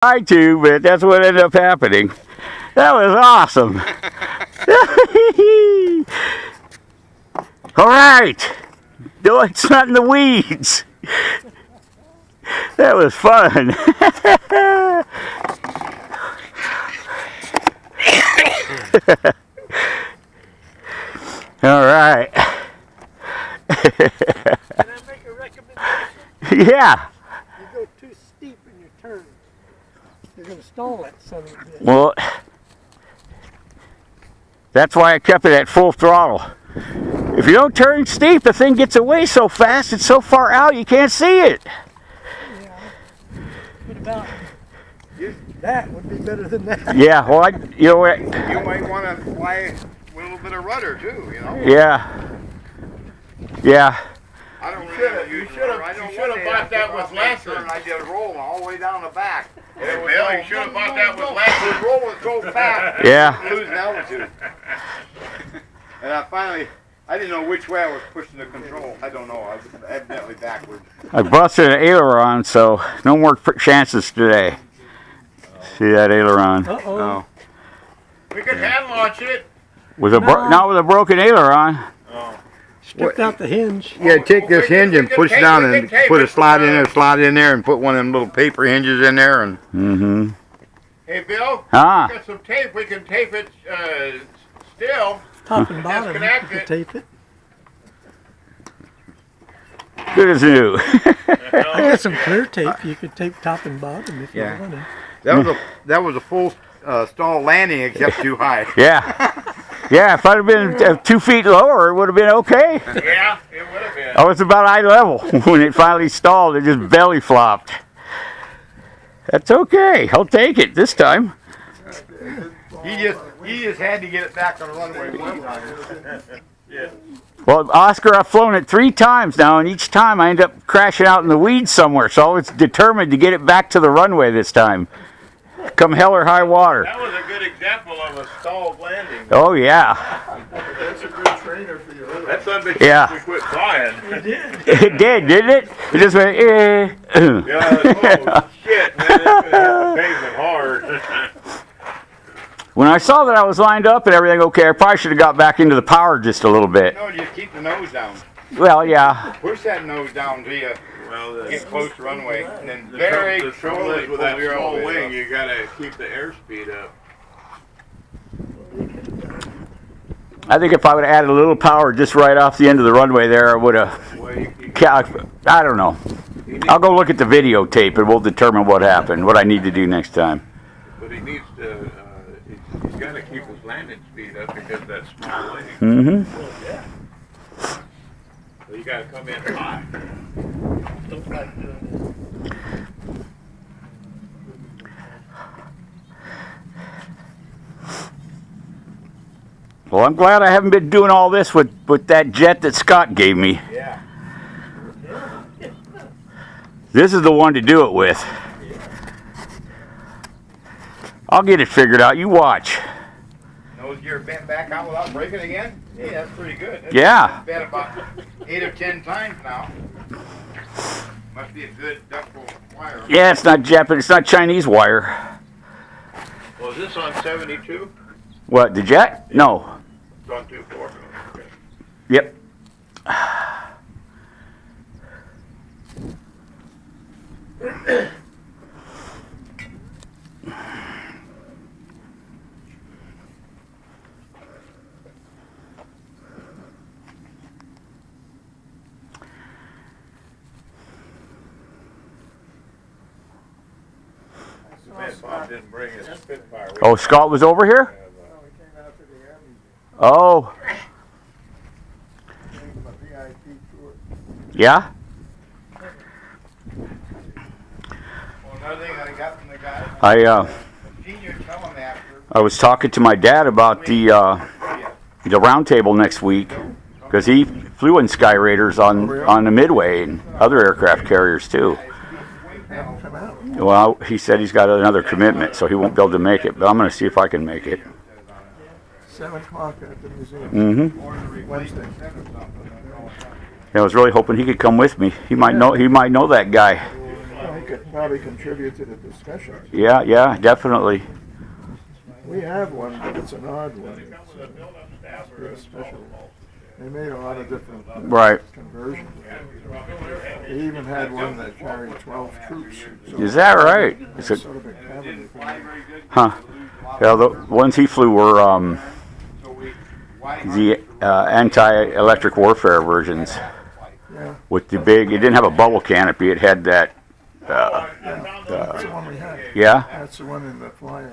tried to, but that's what ended up happening. That was awesome. All right. No, it's not in the weeds. That was fun. All right. Can I make a recommendation? Yeah. You go too steep in your turn. You're going to stall that son of a bitch. Well, that's why I kept it at full throttle. If you don't turn steep, the thing gets away so fast, it's so far out you can't see it. Yeah. What about that would be better than that. Yeah, well, you know what? You might want to fly with a little bit of rudder too, you know? Yeah. Yeah. I don't You should have bought that with lessons. I just rolled all the way down the back. Hey, Bill, you should have bought that with lessons. Rolling so fast. Yeah. Losing altitude. And I didn't know which way I was pushing the control. I don't know. I was evidently backwards. I busted an aileron, so no more chances today. See that aileron? Uh-oh. No. We could hand launch it. With a not with a broken aileron. Stripped out the hinge. Yeah, take this hinge and push it down and put a slot in there, and put one of them little paper hinges in there. And Mm-hmm. Hey, Bill, Ah. we got some tape. We can tape it still. Top and bottom. You Disconnect can it. tape it. Good as new. I got some clear tape. You could tape top and bottom if Yeah. you wanted. that was a full stall landing, except too high. Yeah. Yeah, if I'd have been 2 feet lower, it would have been okay. Yeah, it would have been. I was about eye level when it finally stalled. It just belly flopped. That's okay. I'll take it this time. He just had to get it back on the runway one time. Well, Oscar, I've flown it 3 times now, and each time I end up crashing out in the weeds somewhere. So I was determined to get it back to the runway this time. Come hell or high water. That was a good example of a stalled landing. Oh, yeah. That's a good trainer for your runway. That son of a bitch Yeah. we quit flying. It did. It did, didn't it? It just went, Yeah, oh, shit, man. It's going to hit the pavement hard. When I saw that I was lined up and everything okay, I probably should have got back into the power just a little bit. No, just keep the nose down. Well, yeah. Push that nose down till you Well, get close to runway, and then the very trouble slowly is with pull that your small elbow wing, up. you got to keep the airspeed up. I think if I would have added a little power just right off the end of the runway there, I would have. Well, I don't know. I'll go look at the videotape and we'll determine what happened, what I need to do next time. but he needs to, he's got to keep his landing speed up because that small wing. Mm-hmm. So you got to come in high. Don't like doing Well, I'm glad I haven't been doing all this with that jet that Scott gave me. Yeah. This is the one to do it with. I'll get it figured out. You watch. Nose gear bent back out without breaking again? Yeah, that's pretty good. That's Yeah. bent about 8 or 10 times now. Must be a good ductile wire. Yeah, it's not Japanese. It's not Chinese wire. Well, is this on 72? What, the jet? No. It's on 24. Okay. Yep. Man, Bob didn't bring his Spitfire. Oh, Scott was over here? Oh. Yeah? Well, another thing I got from the guy, I senior telling me after, I was talking to my dad about the round table next week because he flew in Sky Raiders on the Midway and other aircraft carriers too. Well, he said he's got another commitment, so he won't be able to make it. But I'm going to see if I can make it. 7 o'clock at the museum. Mm-hmm. Wednesday. I was really hoping he could come with me. He might know that guy. Well, he could probably contribute to the discussion. Yeah, yeah, definitely. We have one, but it's an odd one. It's special. They made a lot of different Right. conversions. They even had one that carried 12 troops. So Is that right? it's It's sort of a cavalry thing. Huh. Yeah, the ones he flew were the anti-electric warfare versions Yeah, with the big. It didn't have a bubble canopy. It had that. that's the one we had. Yeah. That's the one in the flyer.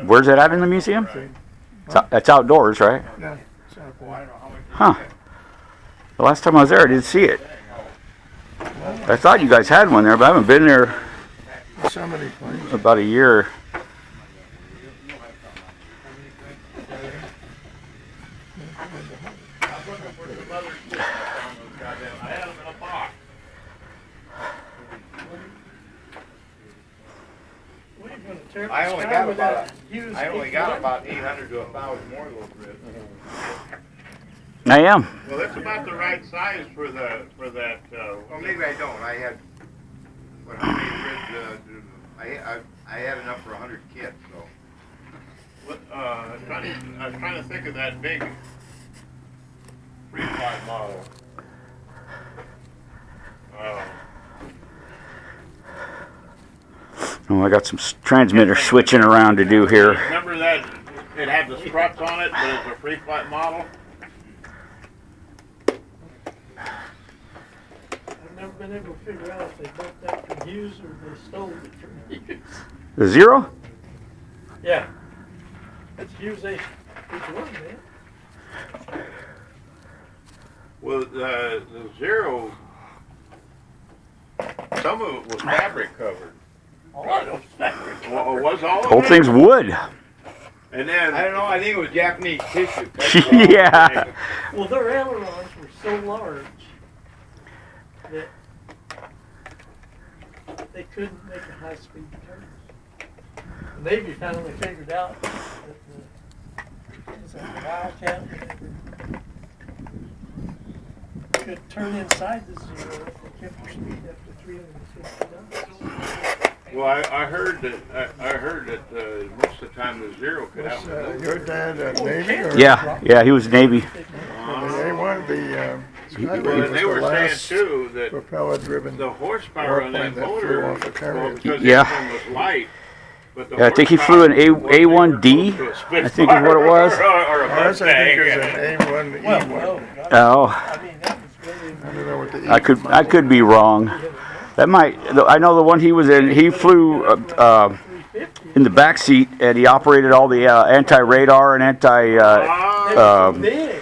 Where's it at in the museum? It's outdoors, right? Yeah, it's out there. Huh. The last time I was there, I didn't see it. I thought you guys had one there, but I haven't been there There's so many planes. about a year. I only got about 800 to 1,000 more of those ribs. I am. Well, that's about the right size for that. Well, maybe I don't. I had, what, how many ribs? I had enough for 100 kids, so. I was trying to think of that big free-flight model. Oh, I got some transmitter switching around to do here. Remember that it had the struts on it, but it's a free-flight model? I've never been able to figure out if they bought that from Hughes or they stole it from Hughes. The Zero? Yeah. That's Hughes H1, man. Well, the Zero, some of it was fabric covered. All of those fabrics. Well, was all of Whole it? thing's wood. And then I don't know. I think it was Japanese tissue. Yeah. Well, their ailerons were so large that they couldn't make a high-speed turn. The Navy finally figured out that the Wildcat could turn inside the Zero if they kept their speed up to 350 knots. well, I heard that most of the time the Zero could Was out. your dad Navy? Or Yeah, he was Navy. They wanted the Well, and they were saying too that propeller-driven. the horsepower on that Airplane that motor, flew off the carrier. well, because Yeah. the engine was light. But the Yeah, I think he flew an A1D, I think is what it was. Or a Ours, I think, is Mustang. an A1E1. Well, no, Oh, I mean, that was really. I don't know what the I could be wrong. That might. I know the one he was in. He flew in the back seat, and he operated all the anti-radar and anti. Big.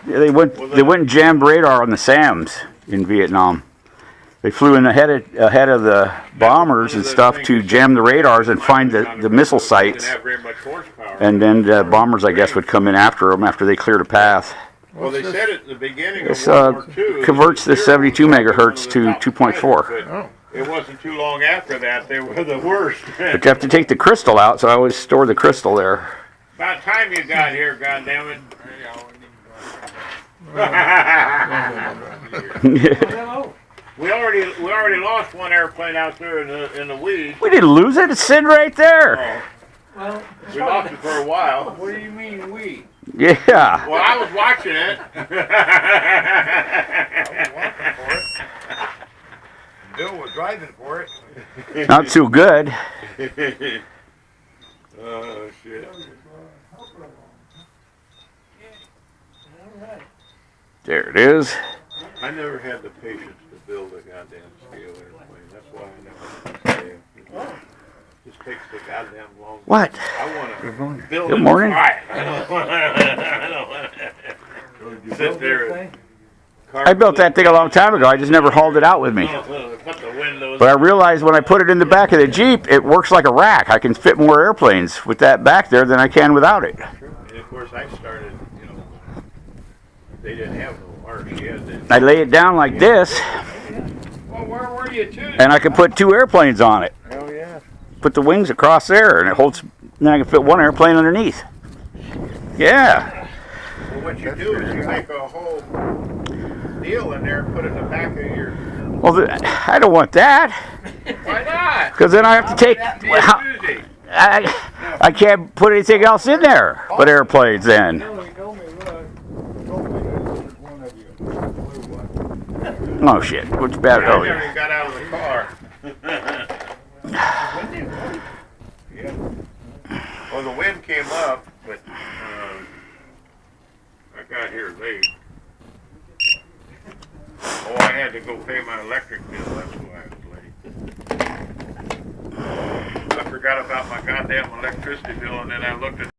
They went and jammed radar on the SAMs in Vietnam. They flew in ahead of the bombers and stuff to jam the radars and find the missile sites. Didn't have very much horsepower. And then the bombers, I guess, would come in after them after they cleared a path. Well, they said at the beginning This of World War II, converts the 72 megahertz to 2.4. Oh. It wasn't too long after that they were the worst. But you have to take the crystal out, so I always store the crystal there. About time you got here, goddammit. Hello. We already lost one airplane out there in the weeds. We didn't lose it. It's sitting right there. Well, We lost it for a while. What do you mean we? Yeah. Well, I was watching it. Bill was driving for it. Not too good. Oh shit! all right. There it is. I never had the patience to build a goddamn scale airplane. That's why I never. It just takes the goddamn long. What? I want to build Good it morning. right. I don't want to sit there and I built that thing a long time ago. I just never hauled it out with me. Put the windows. But I realized when I put it in the back of the Jeep, it works like a rack. I can fit more airplanes with that back there than I can without it. And of course, I started. They didn't have no arch yet. I lay it down like this, Well, where were you two? and I can put two airplanes on it. Oh, yeah. Put the wings across there, and it holds. Then I can fit one airplane underneath. Yeah. Well, what you do is you make a whole deal in there and put it in the back of your Well, I don't want that. Why not? Because then I have to take. Tuesday. I can't put anything else in there but airplanes then. Oh shit! What's bad? I Oh never yeah. even got out of the car. Yeah. Well, the wind came up, but I got here late. Oh, I had to go pay my electric bill. That's why I was late. I forgot about my goddamn electricity bill, and then I looked at